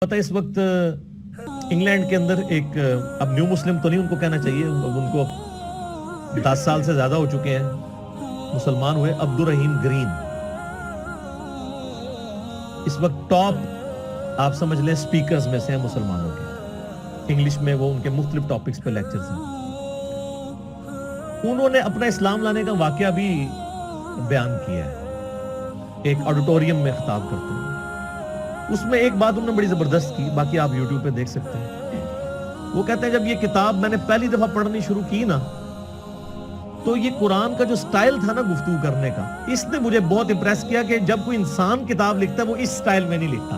پتہ اس وقت انگلینڈ کے اندر ایک اب نیو مسلم تو نہیں ان کو کہنا چاہیے، ان کو 10 سال سے زیادہ ہو چکے ہیں مسلمان ہوئے، عبد الرحیم گرین اس وقت ٹاپ آپ سمجھ لیں سپیکرز میں سے ہیں مسلمانوں کے، انگلش میں وہ ان کے مختلف ٹاپکس پہ لیکچرز ہیں۔ انہوں نے اپنا اسلام لانے کا واقعہ بھی بیان کیا ہے، ایک آڈیٹوریم میں خطاب کرتے ہیں۔ اس میں ایک بات انہوں نے بڑی زبردست کی، باقی آپ یوٹیوب پہ دیکھ سکتے ہیں۔ وہ کہتے ہیں جب یہ کتاب میں نے پہلی دفعہ پڑھنی شروع کی نا، تو یہ قرآن کا جو سٹائل تھا نا گفتگو کرنے کا، اس نے مجھے بہت امپریس کیا کہ جب کوئی انسان کتاب لکھتا ہے وہ اس سٹائل میں نہیں لکھتا۔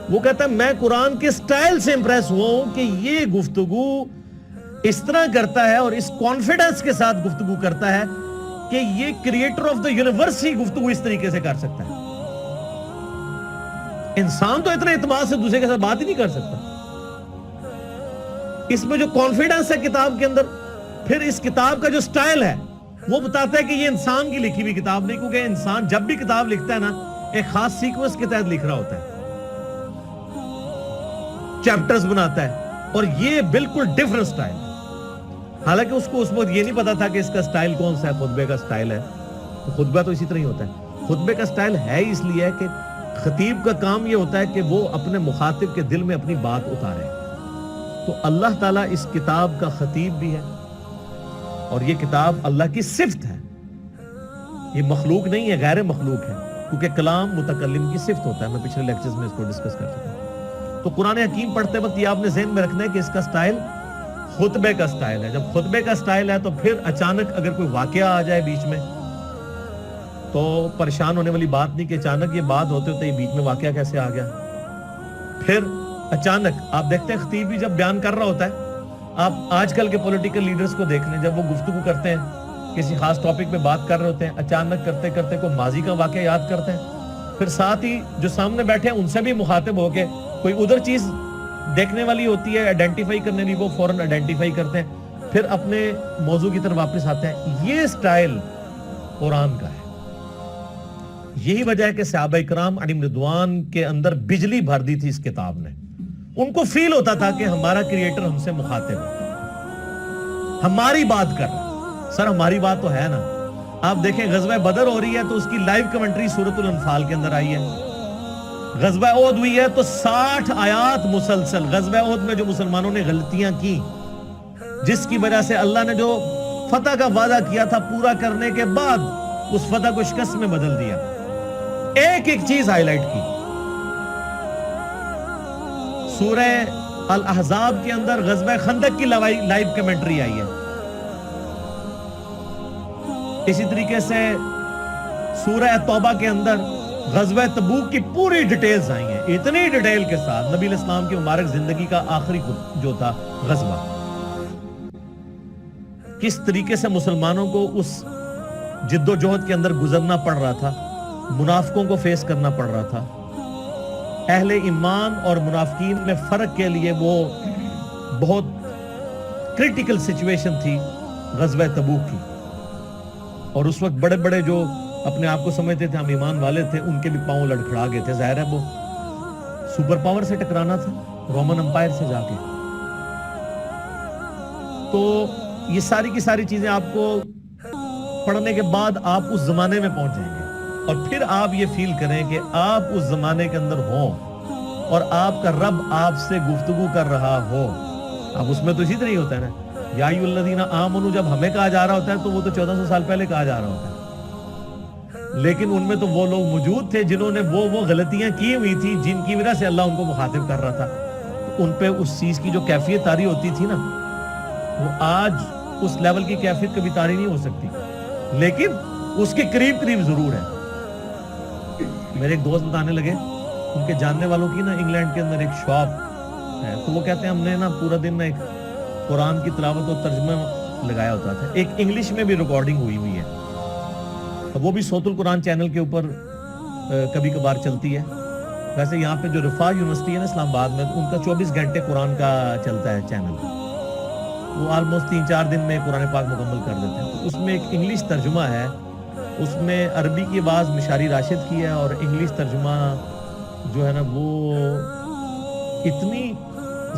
وہ کہتا ہے میں قرآن کے سٹائل سے امپریس ہوا ہوں کہ یہ گفتگو اس طرح کرتا ہے اور اس کانفیڈنس کے ساتھ گفتگو کرتا ہے کہ یہ کریٹر آف دا یونیورس ہی گفتگو اس طریقے سے کر سکتا ہے۔ انسان تو اتنے اعتماد سے دوسرے کے ساتھ بات ہی نہیں کر سکتا۔ اس میں جو کانفیڈنس ہے کتاب کے اندر، پھر اس کتاب کا جو سٹائل ہے وہ بتاتا ہے کہ یہ انسان کی لکھی ہوئی کتاب نہیں، کیونکہ انسان جب بھی کتاب لکھتا ہے نا ایک خاص سیکوینس کے تحت لکھ رہا ہوتا ہے، چیپٹرز بناتا ہے، اور یہ بالکل ڈیفرنٹ سٹائل ہے۔ حالانکہ اس کو اس وقت یہ نہیں پتا تھا کہ اس کا سٹائل کون سا ہے، خطبے کا سٹائل ہے۔ خطبہ تو اسی طرح ہی ہوتا ہے، خطبے کا سٹائل ہے اس لیے ہے کہ خطیب کا کام یہ ہوتا ہے کہ وہ اپنے مخاطب کے دل میں اپنی بات اتارے۔ تو اللہ تعالیٰ اس کتاب کا خطیب بھی ہے، اور یہ کتاب اللہ کی صفت ہے، یہ مخلوق نہیں ہے، غیر مخلوق ہے، کیونکہ کلام متکلم کی صفت ہوتا ہے۔ میں پچھلے لیکچرز میں اس کو ڈسکس کر چکا ہوں۔ تو قرآن حکیم پڑھتے وقت یہ آپ نے ذہن میں رکھنا ہے کہ اس کا سٹائل خطبے کا سٹائل ہے۔ جب خطبے کا سٹائل ہے تو پھر اچانک اگر کوئی واقعہ آ جائے بیچ میں تو پریشان ہونے والی بات نہیں کہ اچانک یہ بات ہوتے ہوتے یہ بیچ میں واقعہ کیسے آ گیا۔ پھر اچانک آپ دیکھتے ہیں خطیب بھی جب بیان کر رہا ہوتا ہے، آپ آج کل کے پولیٹیکل لیڈرز کو دیکھ لیں، جب وہ گفتگو کرتے ہیں کسی خاص ٹاپک پہ بات کر رہے ہوتے ہیں، اچانک کرتے کرتے کوئی ماضی کا واقعہ یاد کرتے ہیں، پھر ساتھ ہی جو سامنے بیٹھے ہیں ان سے بھی مخاطب ہو کے کوئی ادھر چیز دیکھنے والی ہوتی ہے آئیڈینٹیفائی کرنے کی، وہ فوراً آئیڈینٹیفائی کرتے ہیں، پھر اپنے موضوع کی طرف واپس آتے ہیں۔ یہ سٹائل قرآن کا ہے۔ یہی وجہ ہے کہ صحابہ کرام علیہم رضوان کے اندر بجلی بھر دی تھی اس کتاب نے۔ ان کو فیل ہوتا تھا کہ ہمارا کریٹر ہم سے مخاطب ہے، ہماری بات کر رہا ہے۔ سر ہماری بات تو ہے نا، آپ دیکھیں غزوہ بدر ہو رہی ہے تو اس کی لائیو کمنٹری سورۃ الانفال کے اندر آئی ہے۔ غزوہ احد ہوئی ہے تو 60 آیات مسلسل غزوہ احد میں جو مسلمانوں نے غلطیاں کی، جس کی وجہ سے اللہ نے جو فتح کا وعدہ کیا تھا پورا کرنے کے بعد اس فتح کو شکست میں بدل دیا۔ ایک ایک چیز ہائی لائٹ کی۔ سورہ الاحزاب کے اندر غزوہ خندق کی لائیو کمنٹری آئی ہے۔ اسی طریقے سے سورہ توبہ کے اندر غزوہ تبوک کی پوری ڈیٹیلز آئی ہیں، اتنی ڈیٹیل کے ساتھ نبی علیہ السلام کی مبارک زندگی کا آخری جو تھا غزوہ، کس طریقے سے مسلمانوں کو اس جد و جہد کے اندر گزرنا پڑ رہا تھا، منافقوں کو فیس کرنا پڑ رہا تھا۔ اہل ایمان اور منافقین میں فرق کے لیے وہ بہت کریٹیکل سچویشن تھی غزوہ تبوک کی، اور اس وقت بڑے بڑے جو اپنے آپ کو سمجھتے تھے ہم ایمان والے تھے، ان کے بھی پاؤں لڑکھڑا گئے تھے۔ ظاہر ہے وہ سپر پاور سے ٹکرانا تھا، رومن امپائر سے جا کے۔ تو یہ ساری کی ساری چیزیں آپ کو پڑھنے کے بعد آپ اس زمانے میں پہنچ جائیں گے، اور پھر آپ یہ فیل کریں کہ آپ اس زمانے کے اندر ہوں اور آپ کا رب آپ سے گفتگو کر رہا ہو۔ اب اس میں تو اسی طرح ہی ہوتا ہے نا، یا ایھا الذین آمنوا جب ہمیں کہا جا رہا ہوتا ہے تو وہ تو 1400 سال پہلے کہا جا رہا ہوتا ہے، لیکن ان میں تو وہ لوگ موجود تھے جنہوں نے وہ غلطیاں کی ہوئی تھی جن کی وجہ سے اللہ ان کو مخاطب کر رہا تھا۔ ان پہ اس چیز کی جو کیفیت طاری ہوتی تھی نا، وہ آج اس لیول کی کیفیت کبھی طاری نہیں ہو سکتی، لیکن اس کے قریب قریب ضرور ہے۔ میرے ایک دوست بتانے لگے، ان کے جاننے والوں کی نا انگلینڈ کے اندر ایک شاپ ہے، تو وہ کہتے ہیں ہم نے نا پورا دن نا ایک قرآن کی تلاوت اور ترجمہ لگایا ہوتا تھا، ایک انگلش میں بھی ریکارڈنگ ہوئی ہے، وہ بھی صوت القرآن چینل کے اوپر کبھی کبھار چلتی ہے۔ ویسے یہاں پہ جو رفاع یونیورسٹی ہے نا اسلام آباد میں، ان کا 24 گھنٹے قرآن کا چلتا ہے چینل، وہ آلموسٹ 3-4 دن میں قرآن پاک مکمل کر دیتے ہیں۔ تو اس میں ایک انگلش ترجمہ ہے، اس میں عربی کی آواز مشاری راشد کی ہے اور انگلش ترجمہ جو ہے نا وہ اتنی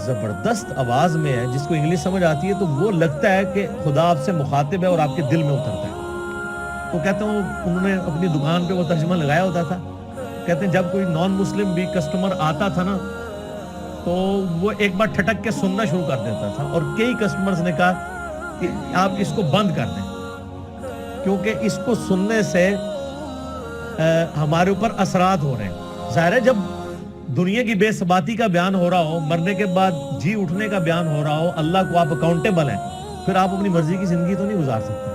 زبردست آواز میں ہے، جس کو انگلش سمجھ آتی ہے تو وہ لگتا ہے کہ خدا آپ سے مخاطب ہے اور آپ کے دل میں اترتا ہے. تو کہتے ہیں انہوں نے اپنی دکان پہ وہ ترجمہ لگایا ہوتا تھا. کہتے ہیں جب کوئی نان مسلم بھی کسٹمر آتا تھا نا تو وہ ایک بار ٹھٹک کے سننا شروع کر دیتا تھا، اور کئی کسٹمرز نے کہا کہ آپ اس کو بند کر دیں، کیونکہ اس کو سننے سے ہمارے اوپر اثرات ہو رہے ہیں. ظاہر ہے جب دنیا کی بے ثباتی کا بیان ہو رہا ہو، مرنے کے بعد جی اٹھنے کا بیان ہو رہا ہو، اللہ کو آپ اکاؤنٹیبل ہیں، پھر آپ اپنی مرضی کی زندگی تو نہیں گزار سکتے.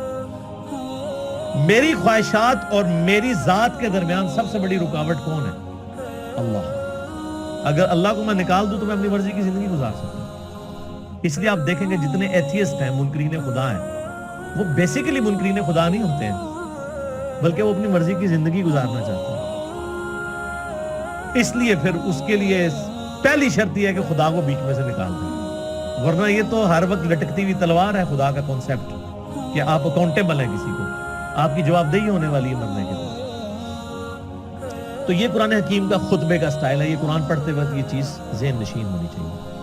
میری خواہشات اور میری ذات کے درمیان سب سے بڑی رکاوٹ کون ہے؟ اللہ. اگر اللہ کو میں نکال دوں تو میں اپنی مرضی کی زندگی گزار سکتا ہوں. اس لیے آپ دیکھیں گے جتنے ایتھیسٹ ہیں، منکرین خدا ہیں، وہ بیسیکلی منکرین خدا نہیں ہوتے ہیں، بلکہ وہ اپنی مرضی کی زندگی گزارنا چاہتے ہیں. اس لیے پھر اس کے لیے پہلی شرط یہ ہے کہ خدا کو بیچ میں سے نکال دیں، ورنہ یہ تو ہر وقت لٹکتی ہوئی تلوار ہے خدا کا کانسیپٹ کہ آپ اکاؤنٹیبل ہیں کسی کو، آپ کی جواب دہی ہونے والی ہے مرنے کے بعد. تو یہ قرآن حکیم کا خطبے کا سٹائل ہے. یہ قرآن پڑھتے وقت یہ چیز ذہن نشین ہونی چاہیے.